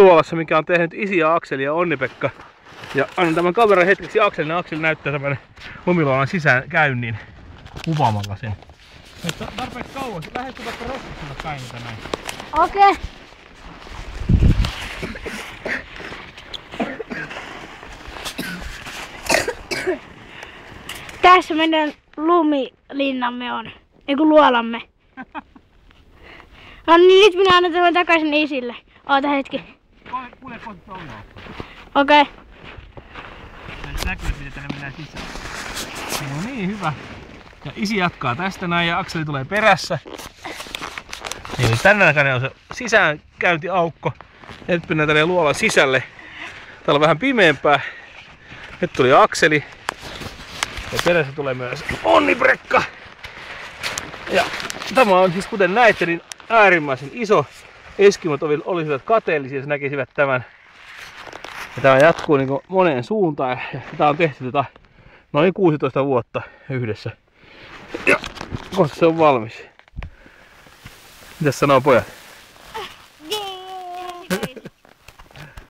luolassa, mikä on tehnyt Isi ja Akseli ja Onni-Pekka. Ja annan tämän kameran hetkeksi Akselille. Akseli näyttää tämän lumiluolan sisään käynnin kuvaamalla sen. Tarpeeksi kauan. Lähetkö vaikka roskiksella päin tänään? Okei. Tässä meidän lumilinnamme on. Eiku luolamme. No niin, nyt minä annan tämän takaisin Isille. Oota hetki. Kuule kohta tounaa. Okei. Näkyy, miten tänne mennään sisään. No niin, hyvä. Ja Isi jatkaa tästä näin ja Akseli tulee perässä. Eli tänne näköinen on se sisäänkäyntiaukko. Ja nyt mennään tänne luolan sisälle. Täällä on vähän pimeämpää. Nyt tuli Akseli. Ja perässä tulee myös Onni-Pekka. Ja tämä on siis, kuten näette, niin äärimmäisen iso. Eskimot olisivat kateellisia, jos näkisivät tämän. Ja tämä jatkuu niin moneen suuntaan. Ja tämä on tehty noin 16 vuotta yhdessä. Ja kohta se on valmis. Mitäs sanoo pojat?